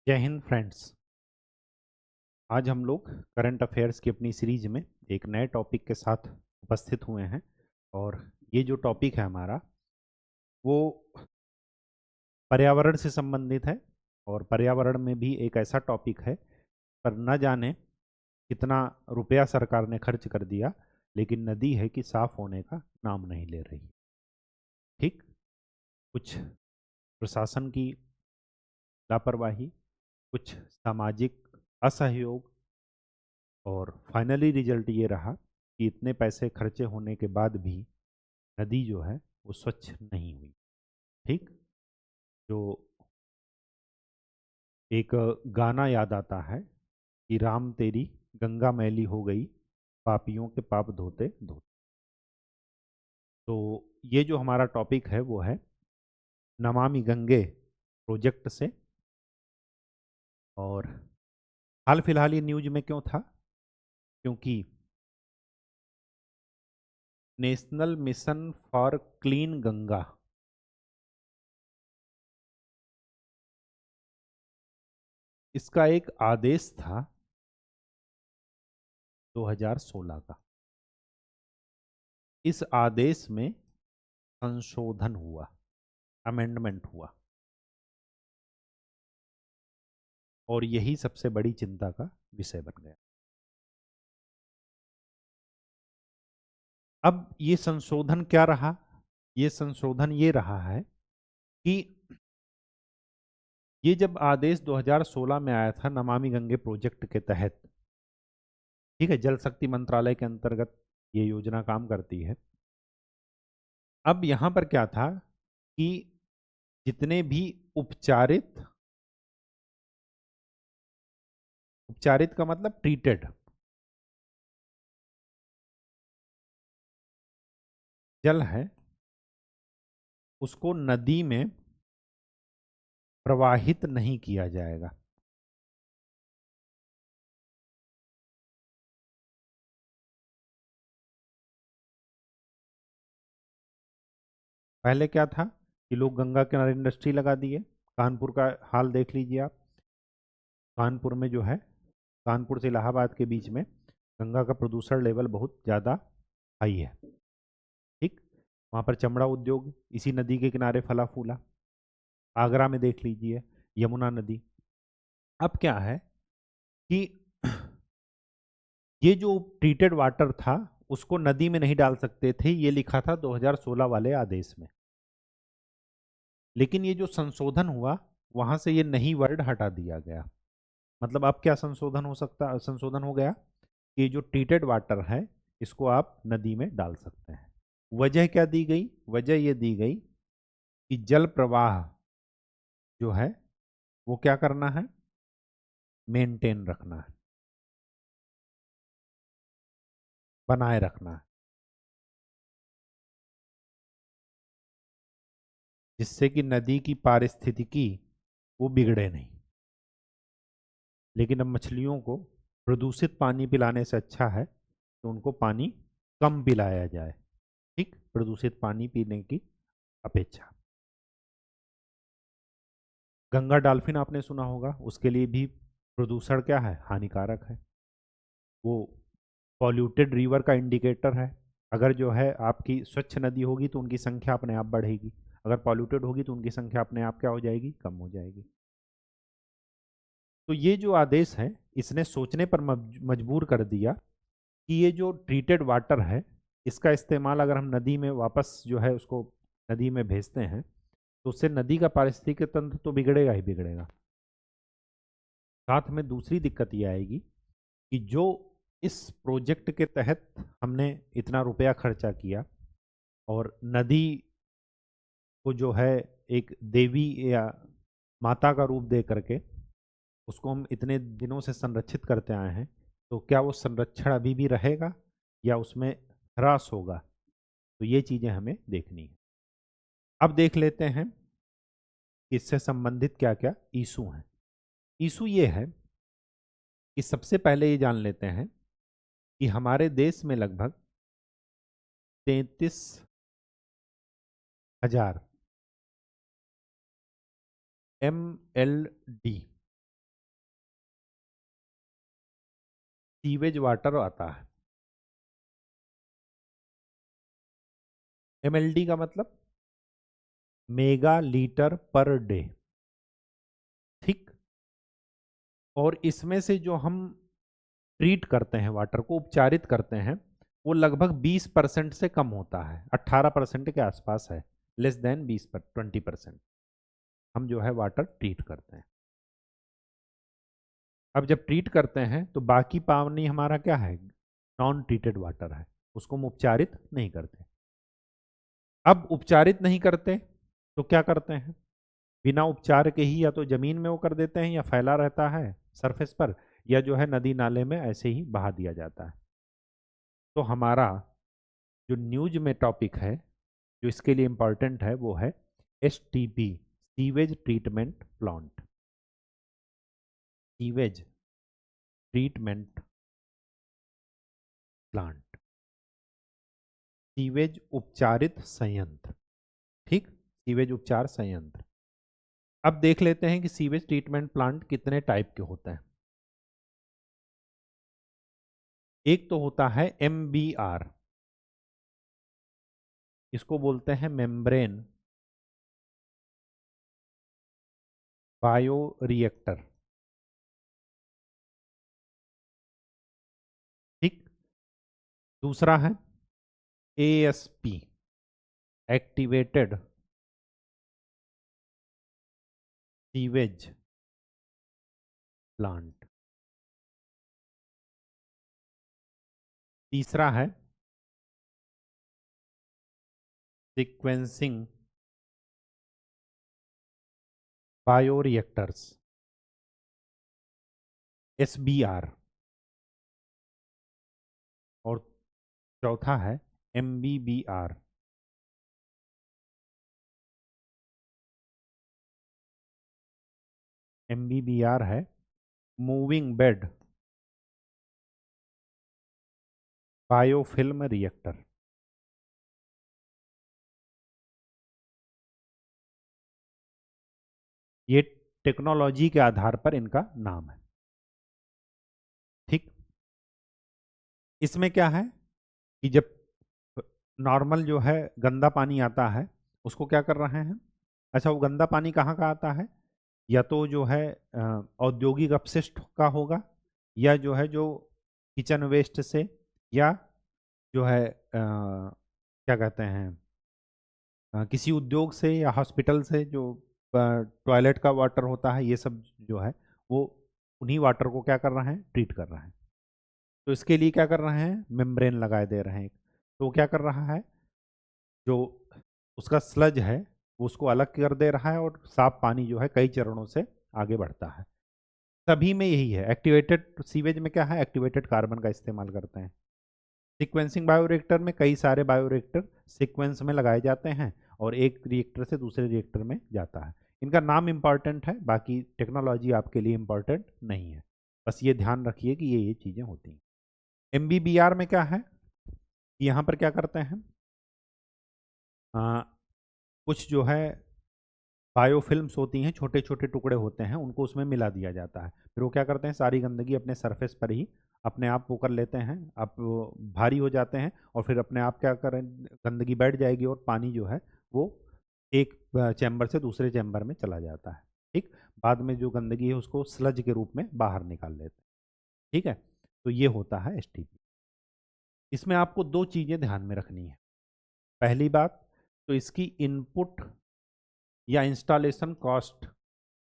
जय हिंद फ्रेंड्स। आज हम लोग करंट अफेयर्स की अपनी सीरीज में एक नए टॉपिक के साथ उपस्थित हुए हैं। और ये जो टॉपिक है हमारा वो पर्यावरण से संबंधित है। और पर्यावरण में भी एक ऐसा टॉपिक है पर न जाने कितना रुपया सरकार ने खर्च कर दिया, लेकिन नदी है कि साफ होने का नाम नहीं ले रही। ठीक, कुछ प्रशासन की लापरवाही, कुछ सामाजिक असहयोग, और फाइनली रिजल्ट ये रहा कि इतने पैसे खर्चे होने के बाद भी नदी जो है वो स्वच्छ नहीं हुई। ठीक, जो एक गाना याद आता है कि राम तेरी गंगा मैली हो गई, पापियों के पाप धोते धोते। तो ये जो हमारा टॉपिक है वो है नमामि गंगे प्रोजेक्ट से। और हाल फिलहाल ये न्यूज में क्यों था? क्योंकि national mission for clean Ganga, इसका एक आदेश था 2016 का। इस आदेश में संशोधन हुआ, अमेंडमेंट हुआ, और यही सबसे बड़ी चिंता का विषय बन गया। अब ये संशोधन क्या रहा? ये संशोधन ये रहा है कि ये जब आदेश 2016 में आया था नमामि गंगे प्रोजेक्ट के तहत, ठीक है, जल शक्ति मंत्रालय के अंतर्गत ये योजना काम करती है। अब यहां पर क्या था कि जितने भी उपचारित, उपचारित का मतलब ट्रीटेड जल है, उसको नदी में प्रवाहित नहीं किया जाएगा। पहले क्या था कि लोग गंगा किनारे इंडस्ट्री लगा दिए। कानपुर का हाल देख लीजिए आप। कानपुर में जो है, कानपुर से इलाहाबाद के बीच में गंगा का प्रदूषण लेवल बहुत ज़्यादा हाई है। ठीक, वहाँ पर चमड़ा उद्योग इसी नदी के किनारे फला फूला। आगरा में देख लीजिए यमुना नदी। अब क्या है कि ये जो ट्रीटेड वाटर था उसको नदी में नहीं डाल सकते थे, ये लिखा था 2016 वाले आदेश में। लेकिन ये जो संशोधन हुआ वहां से ये नहीं वर्ड हटा दिया गया। मतलब अब क्या संशोधन हो सकता, संशोधन हो गया कि जो ट्रीटेड वाटर है इसको आप नदी में डाल सकते हैं। वजह क्या दी गई? वजह ये दी गई कि जल प्रवाह जो है वो क्या करना है, मेंटेन रखना है, बनाए रखना है, जिससे कि नदी की पारिस्थितिकी वो बिगड़े नहीं। लेकिन अब मछलियों को प्रदूषित पानी पिलाने से अच्छा है तो उनको पानी कम पिलाया जाए। ठीक, प्रदूषित पानी पीने की अपेक्षा। गंगा डॉल्फिन आपने सुना होगा, उसके लिए भी प्रदूषण क्या है, हानिकारक है। वो पॉल्यूटेड रिवर का इंडिकेटर है। अगर जो है आपकी स्वच्छ नदी होगी तो उनकी संख्या अपने आप बढ़ेगी, अगर पॉल्यूटेड होगी तो उनकी संख्या अपने आप क्या हो जाएगी, कम हो जाएगी। तो ये जो आदेश है इसने सोचने पर मजबूर कर दिया कि ये जो ट्रीटेड वाटर है इसका इस्तेमाल अगर हम नदी में वापस जो है उसको नदी में भेजते हैं तो उससे नदी का पारिस्थितिक तंत्र तो बिगड़ेगा ही बिगड़ेगा। साथ में दूसरी दिक्कत ये आएगी कि जो इस प्रोजेक्ट के तहत हमने इतना रुपया खर्चा किया और नदी को जो है एक देवी या माता का रूप दे करके उसको हम इतने दिनों से संरक्षित करते आए हैं, तो क्या वो संरक्षण अभी भी रहेगा या उसमें ह्रास होगा? तो ये चीज़ें हमें देखनी है। अब देख लेते हैं कि इससे संबंधित क्या क्या इशू हैं। इशू ये है कि सबसे पहले ये जान लेते हैं कि हमारे देश में लगभग 33,000 MLD सीवेज वाटर आता है। एमएलडी का मतलब मेगा लीटर पर डे, ठीक। और इसमें से जो हम ट्रीट करते हैं, वाटर को उपचारित करते हैं, वो लगभग 20% से कम होता है, 18% के आसपास है, लेस देन 20% हम जो है वाटर ट्रीट करते हैं। अब जब ट्रीट करते हैं तो बाकी पानी हमारा क्या है, नॉन ट्रीटेड वाटर है, उसको हम उपचारित नहीं करते। अब उपचारित नहीं करते तो क्या करते हैं, बिना उपचार के ही या तो जमीन में वो कर देते हैं, या फैला रहता है सरफेस पर, या जो है नदी नाले में ऐसे ही बहा दिया जाता है। तो हमारा जो न्यूज में टॉपिक है जो इसके लिए इम्पॉर्टेंट है वो है STP, sewage treatment plant. Sewage treatment plant, sewage उपचारित संयंत्र, ठीक, सीवेज उपचार संयंत्र। अब देख लेते हैं कि सीवेज ट्रीटमेंट प्लांट कितने टाइप के होते हैं। एक तो होता है MBR, इसको बोलते हैं मेम्ब्रेन बायो रिएक्टर, ठीक। दूसरा है ASP, एक्टिवेटेड सीवेज प्लांट। तीसरा है सीक्वेंसिंग बायोरिएक्टर्स, SBR। और चौथा है MBBR। MBBR है मूविंग बेड बायोफिल्म रिएक्टर। ये टेक्नोलॉजी के आधार पर इनका नाम है, ठीक। इसमें क्या है कि जब नॉर्मल जो है गंदा पानी आता है, उसको क्या कर रहे हैं, अच्छा वो गंदा पानी कहाँ का आता है, या तो जो है औद्योगिक अपशिष्ट का होगा, या जो है जो किचन वेस्ट से, या जो है क्या कहते हैं किसी उद्योग से या हॉस्पिटल से जो टॉयलेट का वाटर होता है, ये सब जो है वो उन्हीं वाटर को क्या कर रहे हैं, ट्रीट कर रहे हैं। तो इसके लिए क्या कर रहे हैं, मेम्ब्रेन लगाए दे रहे हैं। तो वो क्या कर रहा है, जो उसका स्लज है वो उसको अलग कर दे रहा है, और साफ पानी जो है कई चरणों से आगे बढ़ता है। सभी में यही है। एक्टिवेटेड सीवेज में क्या है, एक्टिवेटेड कार्बन का इस्तेमाल करते हैं। सीक्वेंसिंग बायोरिएक्टर में कई सारे बायोरिएक्टर सीक्वेंस में लगाए जाते हैं और एक रिएक्टर से दूसरे रिएक्टर में जाता है। इनका नाम इंपॉर्टेंट है, बाकी टेक्नोलॉजी आपके लिए इंपॉर्टेंट नहीं है। बस ये ध्यान रखिए कि ये चीज़ें होती हैं। MBBR में क्या है, यहाँ पर क्या करते हैं, कुछ जो है बायोफिल्म्स होती हैं, छोटे छोटे टुकड़े होते हैं, उनको उसमें मिला दिया जाता है। फिर वो क्या करते हैं, सारी गंदगी अपने सरफेस पर ही अपने आप वो कर लेते हैं, आप वो भारी हो जाते हैं, और फिर अपने आप क्या करें, गंदगी बैठ जाएगी और पानी जो है वो एक चैम्बर से दूसरे चैम्बर में चला जाता है, ठीक। बाद में जो गंदगी है उसको स्लज के रूप में बाहर निकाल लेते हैं, ठीक है। तो ये होता है STP। इसमें आपको दो चीज़ें ध्यान में रखनी है। पहली बात तो इसकी इनपुट या इंस्टॉलेशन कॉस्ट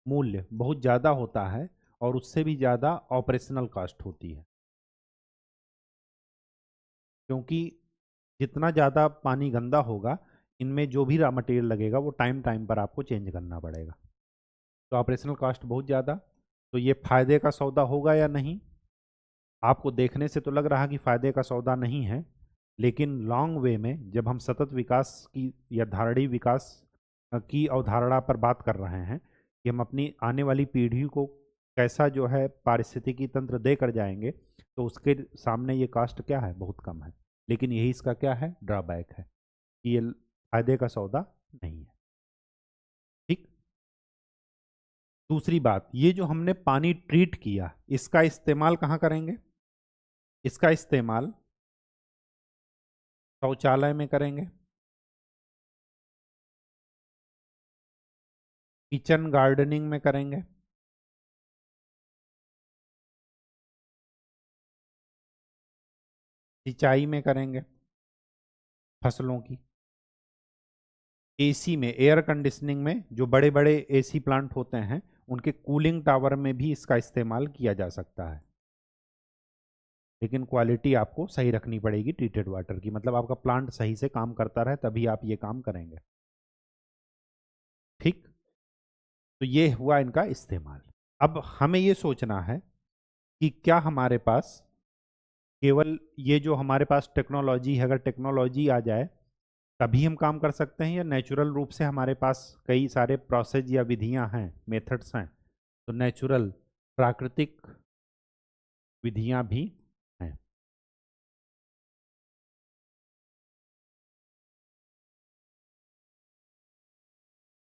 मूल्य बहुत ज़्यादा होता है, और उससे भी ज़्यादा ऑपरेशनल कॉस्ट होती है, क्योंकि जितना ज़्यादा पानी गंदा होगा, इनमें जो भी रॉ मटेरियल लगेगा वो टाइम टाइम पर आपको चेंज करना पड़ेगा। तो ऑपरेशनल कॉस्ट बहुत ज़्यादा। तो ये फायदे का सौदा होगा या नहीं, आपको देखने से तो लग रहा कि फायदे का सौदा नहीं है, लेकिन लॉन्ग वे में जब हम सतत विकास की या धारणीय विकास की अवधारणा पर बात कर रहे हैं कि हम अपनी आने वाली पीढ़ी को कैसा जो है पारिस्थितिकी तंत्र दे कर जाएंगे, तो उसके सामने ये कास्ट क्या है, बहुत कम है। लेकिन यही इसका क्या है, ड्रॉबैक है कि ये फायदे का सौदा नहीं है, ठीक। दूसरी बात, ये जो हमने पानी ट्रीट किया, इसका इस्तेमाल कहाँ करेंगे, इसका इस्तेमाल शौचालय में करेंगे, किचन गार्डनिंग में करेंगे, सिंचाई में करेंगे फसलों की, एसी में, एयर कंडीशनिंग में, जो बड़े बड़े एसी प्लांट होते हैं उनके कूलिंग टावर में भी इसका इस्तेमाल किया जा सकता है। लेकिन क्वालिटी आपको सही रखनी पड़ेगी ट्रीटेड वाटर की, मतलब आपका प्लांट सही से काम करता रहे तभी आप ये काम करेंगे। ठीक, तो ये हुआ इनका इस्तेमाल। अब हमें ये सोचना है कि क्या हमारे पास केवल ये जो हमारे पास टेक्नोलॉजी है, अगर टेक्नोलॉजी आ जाए तभी हम काम कर सकते हैं, या नेचुरल रूप से हमारे पास कई सारे प्रोसेस या विधियां हैं, मेथड्स हैं, तो नेचुरल प्राकृतिक विधियां भी हैं।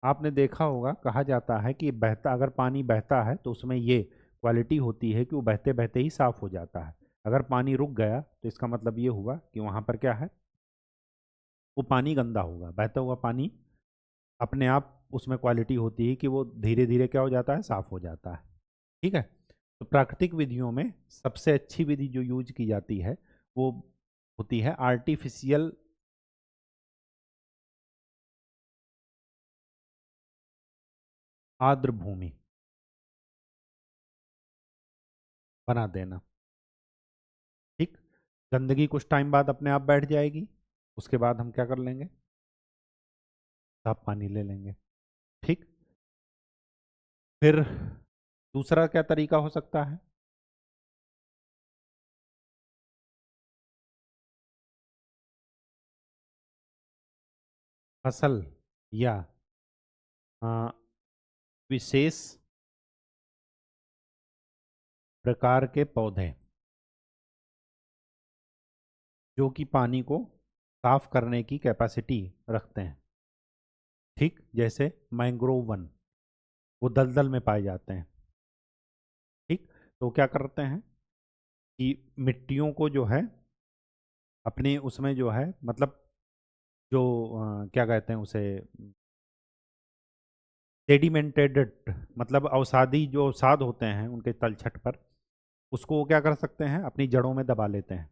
आपने देखा होगा, कहा जाता है कि बहता, अगर पानी बहता है तो उसमें ये क्वालिटी होती है कि वो बहते बहते ही साफ हो जाता है। अगर पानी रुक गया तो इसका मतलब ये हुआ कि वहाँ पर क्या है, वो पानी गंदा होगा। बहता हुआ पानी अपने आप उसमें क्वालिटी होती है कि वो धीरे धीरे क्या हो जाता है, साफ हो जाता है। ठीक है, तो प्राकृतिक विधियों में सबसे अच्छी विधि जो यूज की जाती है वो होती है आर्टिफिशियल आर्द्र भूमि बना देना। ठीक, गंदगी कुछ टाइम बाद अपने आप बैठ जाएगी, उसके बाद हम क्या कर लेंगे, साफ पानी ले लेंगे। ठीक, फिर दूसरा क्या तरीका हो सकता है, फसल या आ, विशेष प्रकार के पौधे जो कि पानी को साफ करने की कैपेसिटी रखते हैं। ठीक, जैसे मैंग्रोव वन, वो दलदल में पाए जाते हैं। ठीक, तो क्या करते हैं कि मिट्टियों को जो है अपने उसमें जो है, मतलब जो क्या कहते हैं उसे, सेडिमेंटेड, मतलब अवसादी जो अवसाद होते हैं उनके तलछट पर, उसको वो क्या कर सकते हैं, अपनी जड़ों में दबा लेते हैं।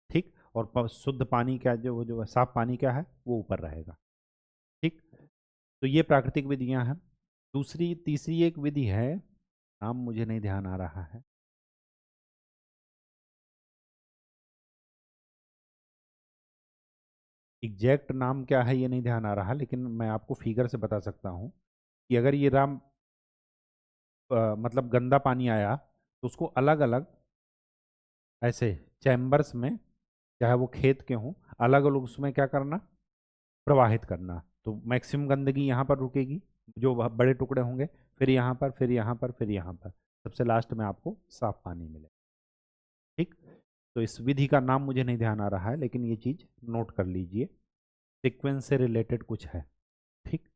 ठीक, और शुद्ध पानी क्या, जो साफ पानी क्या है वो ऊपर रहेगा। ठीक, तो ये प्राकृतिक विधियां हैं। दूसरी तीसरी एक विधि है, नाम मुझे नहीं ध्यान आ रहा है, एग्जैक्ट नाम क्या है ये नहीं ध्यान आ रहा, लेकिन मैं आपको फिगर से बता सकता हूँ कि अगर ये मतलब गंदा पानी आया तो उसको अलग अलग ऐसे चैम्बर्स में, चाहे वो खेत के हों, अलग अलग उसमें क्या करना, प्रवाहित करना। तो मैक्सिमम गंदगी यहाँ पर रुकेगी, जो बड़े टुकड़े होंगे, फिर यहाँ पर, फिर यहाँ पर, फिर यहाँ पर, सबसे लास्ट में आपको साफ पानी मिले। ठीक, तो इस विधि का नाम मुझे नहीं ध्यान आ रहा है, लेकिन ये चीज़ नोट कर लीजिए, सीक्वेंस से रिलेटेड कुछ है। ठीक,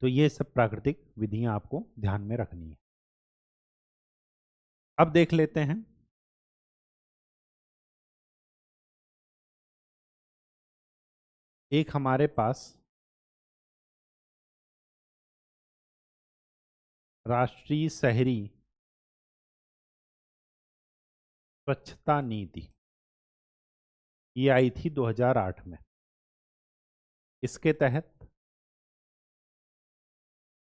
तो ये सब प्राकृतिक विधियां आपको ध्यान में रखनी है। अब देख लेते हैं एक हमारे पास राष्ट्रीय शहरी स्वच्छता नीति, ये आई थी 2008 में। इसके तहत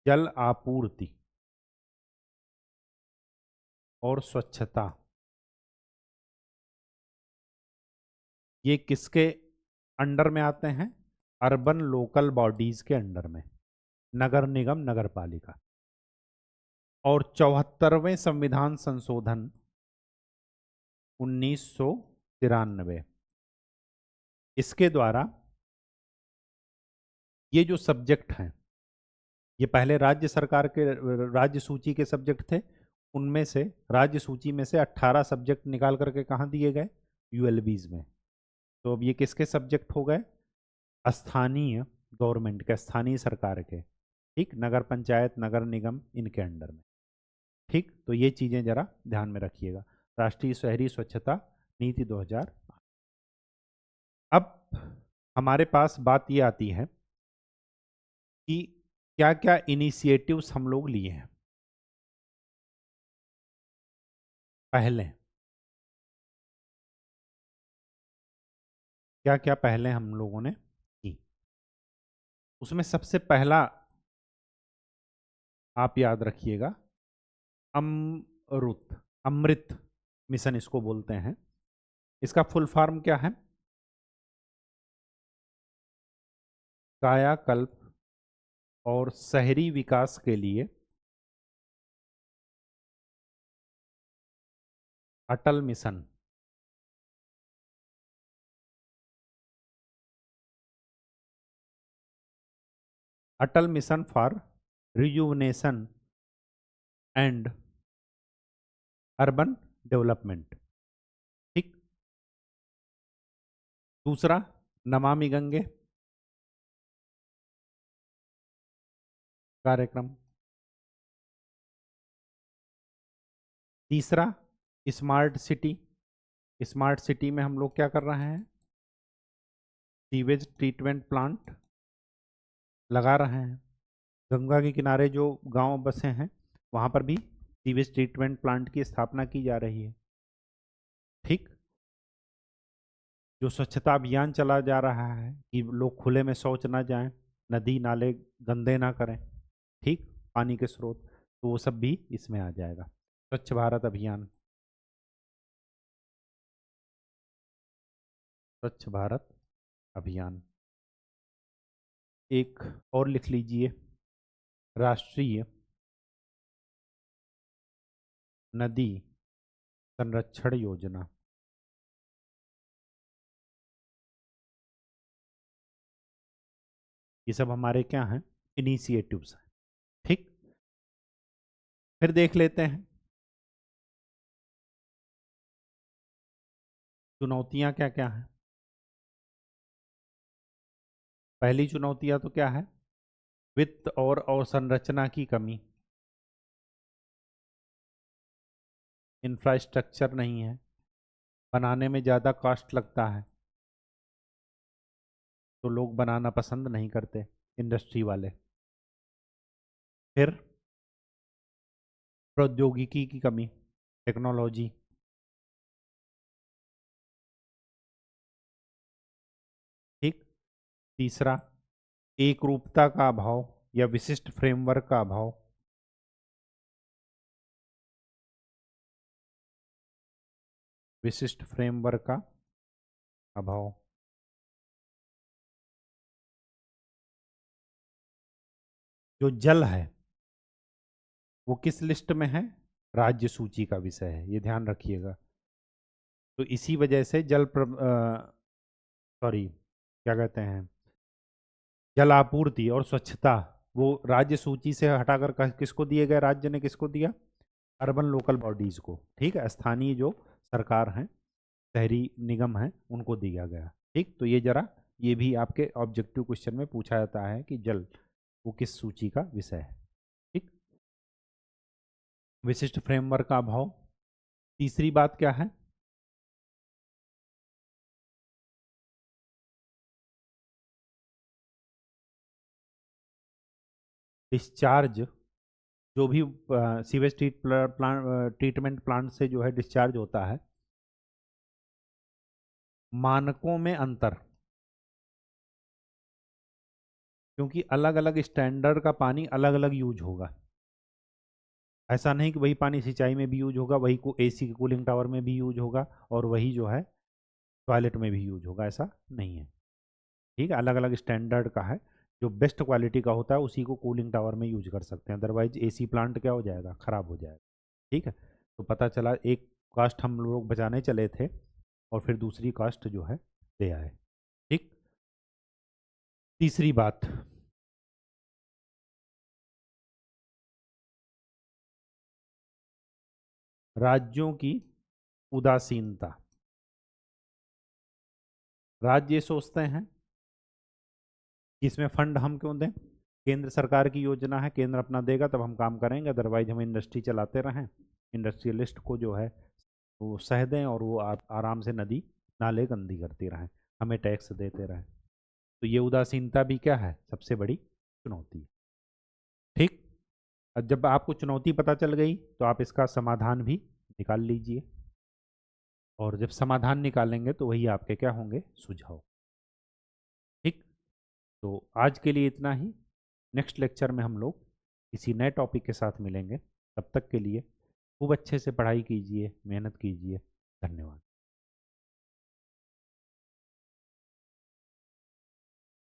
जल आपूर्ति और स्वच्छता, ये किसके अंडर में आते हैं, अर्बन लोकल बॉडीज के अंडर में, नगर निगम, नगर पालिका। और 74वें संविधान संशोधन 1993, इसके द्वारा ये जो सब्जेक्ट हैं, ये पहले राज्य सरकार के राज्य सूची के सब्जेक्ट थे, उनमें से राज्य सूची में से 18 सब्जेक्ट निकाल करके कहाँ दिए गए, यूएलबीज में। तो अब ये किसके सब्जेक्ट हो गए, स्थानीय गवर्नमेंट के, स्थानीय सरकार के। ठीक, नगर पंचायत, नगर निगम, इनके अंडर में। ठीक, तो ये चीज़ें जरा ध्यान में रखिएगा। राष्ट्रीय शहरी स्वच्छता नीति 2000। अब हमारे पास बात ये आती है कि क्या क्या इनिशिएटिव्स हम लोग लिए हैं पहले, क्या क्या पहले हम लोगों ने की। उसमें सबसे पहला आप याद रखिएगा, अमृत, अमृत मिशन इसको बोलते हैं। इसका फुल फॉर्म क्या है? कायाकल्प और शहरी विकास के लिए Atal mission. Atal mission for rejuvenation and urban development. ठीक। दूसरा, नमामि गंगे कार्यक्रम। तीसरा, स्मार्ट सिटी। स्मार्ट सिटी में हम लोग क्या कर रहे हैं? सीवेज ट्रीटमेंट प्लांट लगा रहे हैं। गंगा के किनारे जो गांव बसे हैं वहां पर भी सीवेज ट्रीटमेंट प्लांट की स्थापना की जा रही है। ठीक। जो स्वच्छता अभियान चला जा रहा है कि लोग खुले में शौच ना जाएं, नदी नाले गंदे ना करें, ठीक, पानी के स्रोत, तो वो सब भी इसमें आ जाएगा। स्वच्छ भारत अभियान, स्वच्छ भारत अभियान। एक और लिख लीजिए, राष्ट्रीय नदी संरक्षण योजना। ये सब हमारे क्या हैं? इनिशिएटिव्स हैं। ठीक। फिर देख लेते हैं चुनौतियां क्या क्या हैं। पहली चुनौतियां तो क्या है? वित्त और अवसंरचना की कमी, इंफ्रास्ट्रक्चर नहीं है, बनाने में ज़्यादा कॉस्ट लगता है तो लोग बनाना पसंद नहीं करते, इंडस्ट्री वाले। फिर प्रौद्योगिकी की कमी, टेक्नोलॉजी। ठीक। तीसरा, एक रूपता का अभाव या विशिष्ट फ्रेमवर्क का अभाव। विशिष्ट फ्रेमवर्क का अभाव। जो जल है वो किस लिस्ट में है? राज्य सूची का विषय है, ये ध्यान रखिएगा। तो इसी वजह से सॉरी, क्या कहते हैं, जल आपूर्ति और स्वच्छता वो राज्य सूची से हटाकर किसको दिए गए? राज्य ने किसको दिया? अर्बन लोकल बॉडीज को। ठीक है, स्थानीय जो सरकार हैं, शहरी निगम हैं, उनको दिया गया। ठीक। तो ये जरा, ये भी आपके ऑब्जेक्टिव क्वेश्चन में पूछा जाता है कि जल वो किस सूची का विषय है। ठीक। विशिष्ट फ्रेमवर्क का अभाव। तीसरी बात क्या है? डिस्चार्ज, जो भी सीवेज ट्रीटमेंट प्लांट से जो है डिस्चार्ज होता है, मानकों में अंतर, क्योंकि अलग अलग स्टैंडर्ड का पानी अलग अलग यूज होगा। ऐसा नहीं कि वही पानी सिंचाई में भी यूज होगा, वही को एसी के कूलिंग टावर में भी यूज होगा और वही जो है टॉयलेट में भी यूज होगा, ऐसा नहीं है। ठीक है, अलग अलग स्टैंडर्ड का है। जो बेस्ट क्वालिटी का होता है उसी को कूलिंग टावर में यूज कर सकते हैं, अदरवाइज एसी प्लांट क्या हो जाएगा? खराब हो जाएगा। ठीक है। तो पता चला एक कास्ट हम लोग बचाने चले थे और फिर दूसरी कास्ट जो है ले आए। ठीक। तीसरी बात, राज्यों की उदासीनता। राज्य ये सोचते हैं कि इसमें फंड हम क्यों दें, केंद्र सरकार की योजना है, केंद्र अपना देगा तब हम काम करेंगे, अदरवाइज हम इंडस्ट्री चलाते रहें, इंडस्ट्रियलिस्ट को जो है वो सह दें और वो आराम से नदी नाले गंदी करती रहें, हमें टैक्स देते रहें। तो ये उदासीनता भी क्या है, सबसे बड़ी चुनौती है। ठीक। अब जब आपको चुनौती पता चल गई तो आप इसका समाधान भी निकाल लीजिए, और जब समाधान निकालेंगे तो वही आपके क्या होंगे, सुझाव। ठीक। तो आज के लिए इतना ही। नेक्स्ट लेक्चर में हम लोग किसी नए टॉपिक के साथ मिलेंगे। तब तक के लिए खूब अच्छे से पढ़ाई कीजिए, मेहनत कीजिए। धन्यवाद।